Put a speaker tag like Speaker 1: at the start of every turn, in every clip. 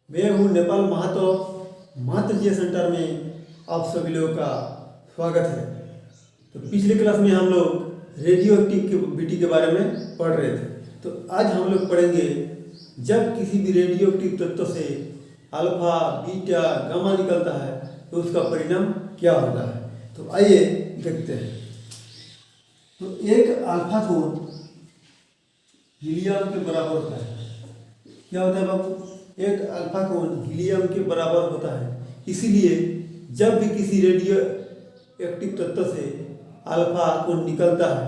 Speaker 1: मैं हूँ नेपाल महातो महातृजीय सेंटर में आप सभी लोगों का स्वागत है। तो पिछले क्लास में हम लोग रेडियो एक्टिविटी के बारे में पढ़ रहे थे। तो आज हम लोग पढ़ेंगे जब किसी भी रेडियो एक्टिव तत्व से अल्फा बीटा गामा निकलता है तो उसका परिणाम क्या होता है। तो आइए देखते हैं। तो एक अल्फा कोण हीलियम के बराबर होता है। क्या होता है बाबू? एक अल्फा कोण हीलियम के बराबर होता है। इसीलिए जब भी किसी रेडियो एक्टिव तत्व से अल्फा कोण निकलता है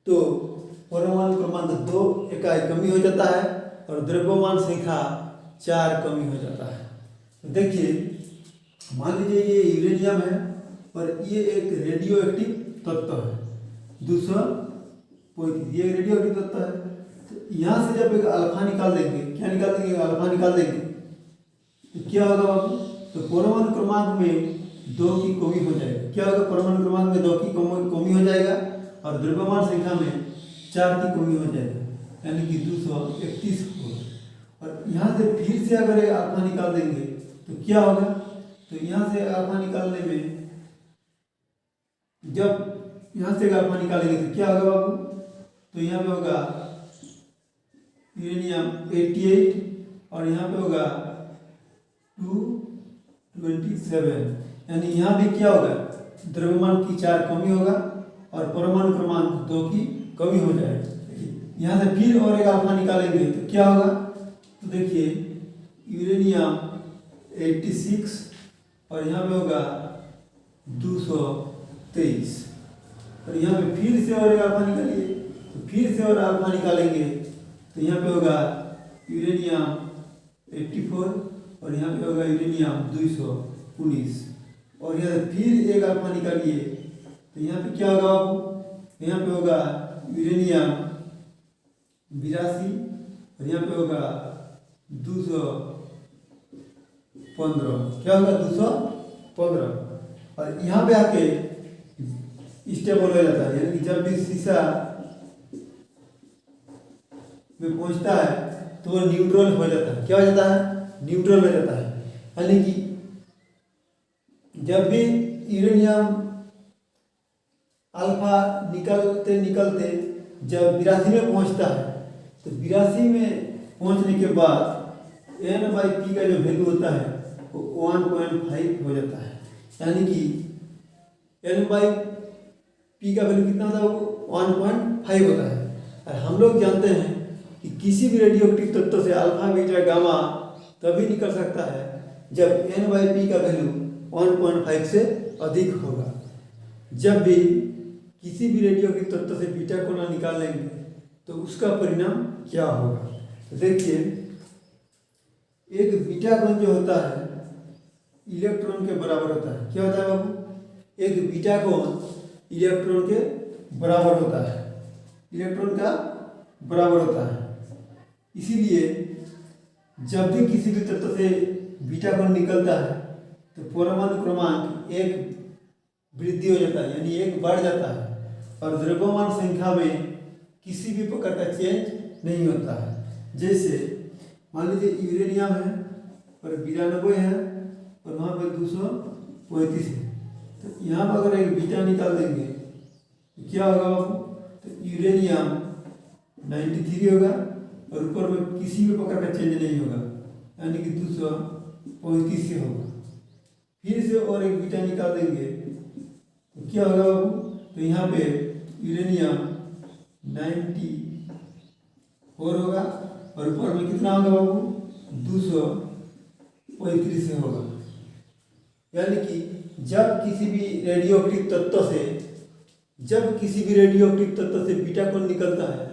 Speaker 1: तो परमाणु क्रमांक 2 इकाई कमी हो जाता है और द्रव्यमान संख्या 4 कमी हो जाता है। तो देखिए, मान लीजिए ये यूरेनियम है और ये एक रेडियो एक्टिव तत्व है 235। ये रेडियो एक्टिव तत्व है। तो यहाँ से जब एक अल्फा निकाल देंगे, क्या निकाल देंगे? अल्फा निकाल देंगे तो क्या होगा बाबू? तो परमाणु क्रमांक में 2 की कमी हो जाएगी। क्या होगा? परमाणु क्रमांक में 2 की कमी हो जाएगा और द्रव्यमान संख्या में 4 की कमी हो जाएगी, यानी कि 231 होगा। और यहाँ से फिर से अगर एक अल्फा निकाल देंगे तो क्या होगा? तो यहाँ से अल्फा निकालने में, जब यहाँ से अल्फा निकालेंगे तो क्या होगा बाबू? तो यहाँ पे होगा यूरेनियम 88 और यहाँ पे होगा 227, यानी यहाँ भी क्या होगा? द्रव्यमान की 4 कमी होगा और परमाणु क्रमांक 2 की कमी हो जाएगी। यहाँ से फिर और एक अल्फा निकालेंगे तो क्या होगा? तो देखिए, यूरेनियम 86 और यहाँ पे होगा 223 और यहाँ पे फिर से और एक अल्फा निकालिए तो फिर से और अल्फा निकालेंगे तो यहाँ पे होगा यूरेनियम 84 और यहाँ पे होगा यूरेनियम 219 और यहाँ फिर एक अल्फा निकालिए तो यहाँ पे क्या होगा आपको? यहाँ पे होगा यूरेनियम 82 और यहाँ पे होगा 215। क्या होगा? 215 और यहाँ पे आके स्टेबल हो जाता है, यानी कि जब भी शीशा में पहुंचता है तो वो न्यूट्रल हो जाता है। क्या हो जाता है? न्यूट्रल हो जाता है। यानी कि जब भी यूरेनियम अल्फा निकलते निकलते जब 82 में पहुंचता है तो 82 में पहुंचने के बाद N/P का जो वैल्यू होता है वो 1.5 हो जाता है। यानी कि N/P का वैल्यू कितना होता है? वो 1.5 होता है। और हम लोग जानते हैं कि किसी भी रेडियो एक्टिव तत्व से अल्फा बीटा गामा तभी निकल सकता है जब N/P का वैल्यू 1.5 से अधिक होगा। जब भी किसी भी रेडियो एक्टिव तत्व से बीटा कोण निकाल लेंगे तो उसका परिणाम क्या होगा? तो देखिए, एक बीटा कोण जो होता है इलेक्ट्रॉन के बराबर होता है। क्या होता है बाबू? एक बीटा कोण इलेक्ट्रॉन के बराबर होता है, इलेक्ट्रॉन का बराबर होता है। इसीलिए जब भी किसी भी तत्व से बीटा कोण निकलता है तो परमाणु क्रमांक 1 वृद्धि हो जाता है, यानी 1 बढ़ जाता है और द्रव्यमान संख्या में किसी भी प्रकार का चेंज नहीं होता है। जैसे मान लीजिए यूरेनियम है और 92 है और वहाँ पे 235 है। तो यहाँ पर अगर एक बीटा निकाल देंगे तो क्या होगा बाबू? तो यूरेनियम 93 होगा और ऊपर में किसी भी प्रकार का चेंज नहीं होगा, यानी कि 235 से होगा। फिर से और एक बीटा निकाल देंगे तो क्या होगा बाबू? तो यहाँ पे यूरेनियम 94 होगा और ऊपर में कितना होगा बाबू? 235 से होगा। यानी कि जब किसी भी रेडियो एक्टिव तत्व से बीटा कोण निकलता है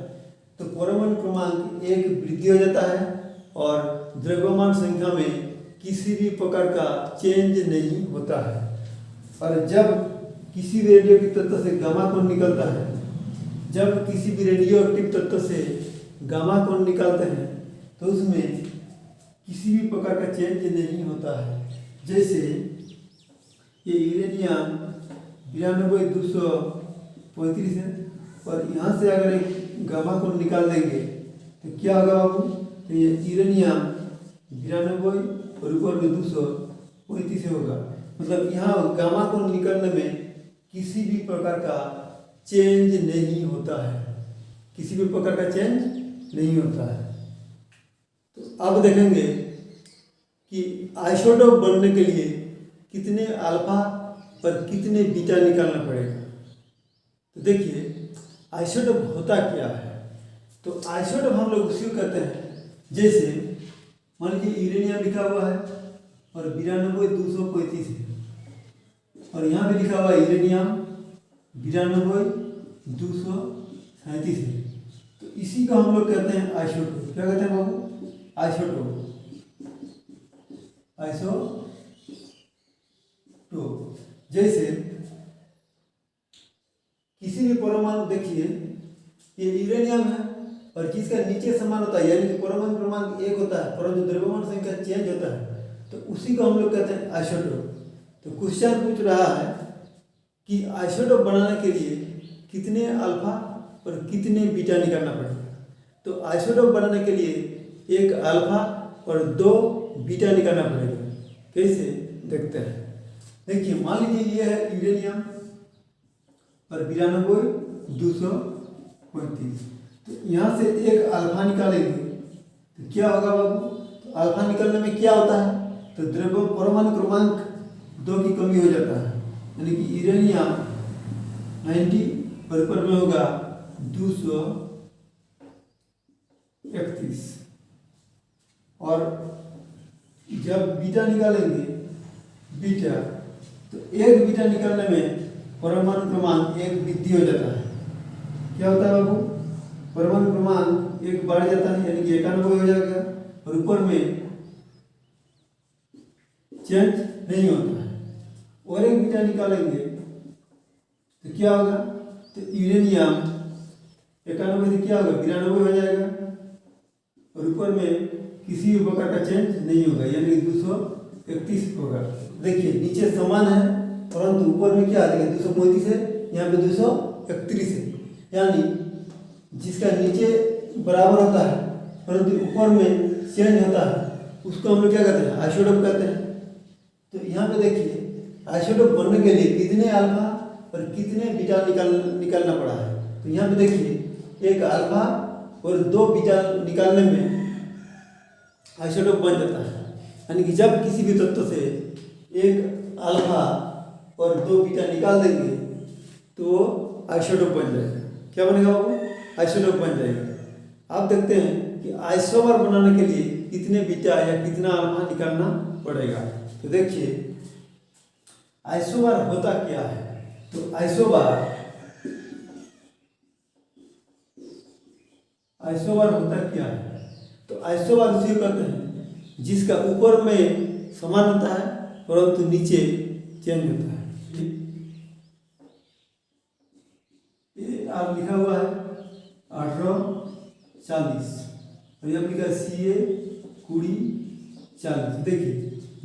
Speaker 1: तो परमाणु क्रमांक 1 वृद्धि हो जाता है और द्रव्यमान संख्या में किसी भी प्रकार का चेंज नहीं होता है। और जब किसी भी रेडियो एक्टिव तत्व से गामा कोण निकलता है, जब किसी भी रेडियो एक्टिव तत्व से गामा कोण निकालते हैं तो उसमें किसी भी प्रकार का चेंज नहीं होता है। जैसे ये यूरेनियम 92 235 है और यहाँ से अगर एक गामा कोण निकाल देंगे तो क्या होगा बाबू? तो ये यूरेनियम 92 और ऊपर में 235 होगा। मतलब यहाँ गामा को निकलने में किसी भी प्रकार का चेंज नहीं होता है, किसी भी प्रकार का चेंज नहीं होता है। तो अब देखेंगे कि आइसोटोप बनने के लिए कितने अल्फा और कितने बीटा निकालना पड़ेगा। तो देखिए आइसोटोप होता क्या है। तो आइसोटोप हम लोग उसी को कहते हैं, जैसे मान लीजिए यूरेनियम लिखा हुआ है और 92 235 है, और यहाँ पे लिखा हुआ है यूरेनियम 92 237 है। तो इसी को हम लोग कहते हैं आइसोटोप। क्या कहते हैं बाबू? आइसोटोप। आइसोटोप जैसे किसी भी परमाणु, देखिए ये यूरेनियम है और जिसका नीचे समान होता है, यानी कि परमाणु क्रमांक 1 होता है परंतु द्रव्यमान संख्या चेंज होता है, तो उसी को हम लोग कहते हैं आइसोटोप। तो क्वेश्चन पूछ रहा है कि आइसोटोप बनाने के लिए कितने अल्फा और कितने बीटा निकालना पड़ेगा। तो आइसोटोप बनाने के लिए 1 अल्फा और 2 बीटा निकालना पड़ेगा। कैसे देखते हैं। देखिए मान लीजिए ये है यूरेनियम और 92 235। तो यहाँ से 1 अल्फा निकालेंगे तो क्या होगा बाबू? तो अल्फा निकालने में क्या होता है? तो द्रव्य परमाणु क्रमांक 2 की कमी हो जाता है, यानी कि यूरेनियम 90 और ऊपर में होगा 231। और जब बीटा निकालेंगे, बीटा, तो 1 बीटा निकालने में परमाणु क्रमांक 1 वृद्धि हो जाता है। क्या होता है बाबू? परमाणु क्रमांक 1 बढ़ जाता है, यानी कि 91 हो जाएगा और ऊपर में चेंज नहीं होता है। और 1 बीटा निकालेंगे तो क्या होगा? तो यूरेनियम 91 से क्या होगा? 92 हो जाएगा और ऊपर में किसी भी प्रकार का चेंज नहीं होगा, यानी 231 होगा। देखिए नीचे समान है परंतु ऊपर में क्या आ जाएगा? 235 है, यहाँ पे 231 है, यानी जिसका नीचे बराबर होता है परंतु ऊपर में चेंज होता है उसको हम लोग क्या कहते हैं? आइसोटोप कहते हैं। तो यहाँ पे देखिए आइसोटोप बनने के लिए कितने अल्फा और कितने बीटा निकालना पड़ा है। तो यहाँ पे देखिए 1 अल्फा और 2 बीटा निकालने में आइसोटोप बन जाता है, यानी कि जब किसी भी तत्व से 1 अल्फा और 2 बीटा निकाल देंगे तो वो आइसोटोप बन जाएगा। क्या बनेगा बाबू? आइसोटोप बन जाएगा। आप देखते हैं कि आइसोबार बनाने के लिए कितने बीटा या कितना अल्फा निकालना पड़ेगा। तो देखिए आइसोबार होता क्या है। तो आइसोबार होता क्या है? तो आइसोबार उसे कहते हैं जिसका ऊपर में समान होता है परंतु नीचे चेंज होता है। ये आप लिखा हुआ है 1840 और यहाँ लिखा है CA 2040। देखिए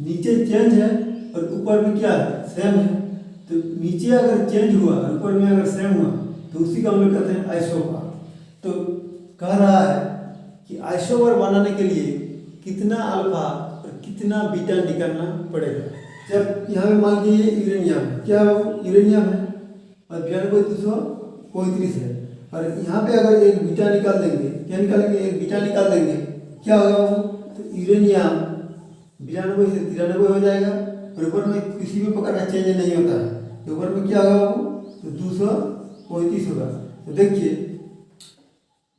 Speaker 1: नीचे चेंज है और ऊपर में क्या है? सेम है। तो नीचे अगर चेंज हुआ और ऊपर में अगर सेम हुआ तो उसी को हम लोग कहते हैं आइसोबार। तो कह रहा है कि आइसोबार बनाने के लिए कितना अल्फा और कितना बीटा निकालना पड़ेगा। जब यहाँ पे मान लीजिए यूरेनियम है, क्या यूरेनियम है और 92 235 है, और यहाँ पे अगर 1 बीटा निकाल देंगे, क्या निकालेंगे? 1 बीटा निकाल देंगे, क्या होगा वो? तो यूरेनियम 92 से 93 हो जाएगा और ऊपर में किसी भी प्रकार का चेंज नहीं होता है। तो ऊपर में क्या होगा वो? तो 235 होगा। तो देखिए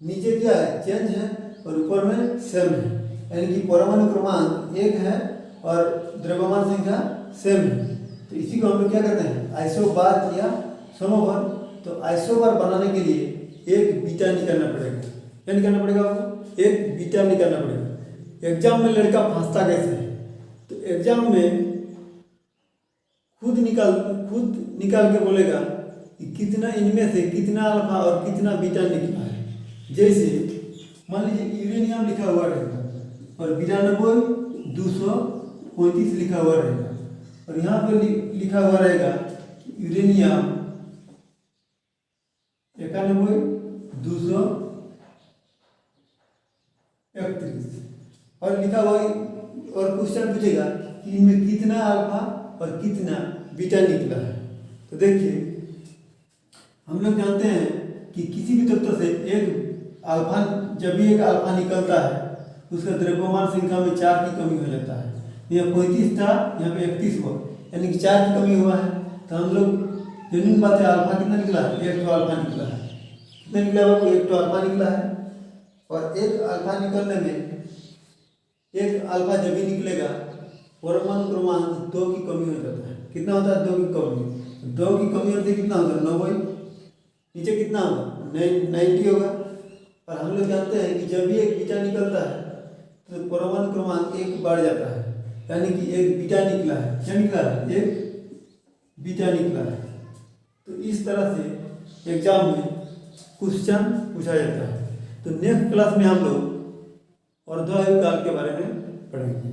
Speaker 1: नीचे क्या है? चेंज है और ऊपर में सेम है, यानी कि परमाणु क्रमांक 1 है और द्रव्यमान संख्या सेम है। तो इसी को हम लोग क्या कहते हैं? आइसोबार या समोबार। तो आइसोबार बनाने के लिए 1 बीटा निकालना पड़ेगा। क्या निकालना पड़ेगा आपको? 1 बीटा निकालना पड़ेगा। एग्जाम में लड़का फंसता कैसे है? तो एग्जाम में खुद निकाल के बोलेगा कि कितना इनमें से कितना अल्फा और कितना बीटा निकला है। जैसे मान लीजिए यूरेनियम लिखा हुआ रहेगा और 92 235 लिखा हुआ रहेगा और यहाँ पर लिखा हुआ रहेगा यूरेनियम 91 231 और लिखा हुआ और क्वेश्चन पूछेगा कि इनमें कितना अल्फा और कितना बीटा निकला है। तो देखिए हम लोग जानते हैं कि किसी भी तत्व से एक अल्फा, जब भी एक अल्फा निकलता है उसका द्रव्यमान संख्या में 4 की कमी हो जाता है। यहाँ 35 था, यहाँ पे 31 हुआ, यानी कि 4 की कमी हुआ है। तो हम लोग जेन्युइन बात है, अल्फा कितना निकला है? 1 तो अल्फा निकला है। कितना निकला बाबू? 1 तो अल्फा निकला है। और एक अल्फा निकलने में, एक अल्फा जब भी निकलेगा परमाणु क्रमांक 2 की कमी हो जाता है। कितना होता है? 2 की कमी। 2 की कमी होती है कितना होता है? 90। नीचे कितना होगा? 90 होगा। और हम लोग जानते हैं कि जब भी एक बीटा निकलता है तो परमाणु क्रमांक 1 बढ़ जाता है, यानी कि एक बीटा निकला है। क्या निकला है? एक बीटा निकला है। तो इस तरह से एग्जाम में क्वेश्चन पूछा जाता है। तो नेक्स्ट क्लास में हम लोग अर्धवायु काल के बारे में पढ़ेंगे।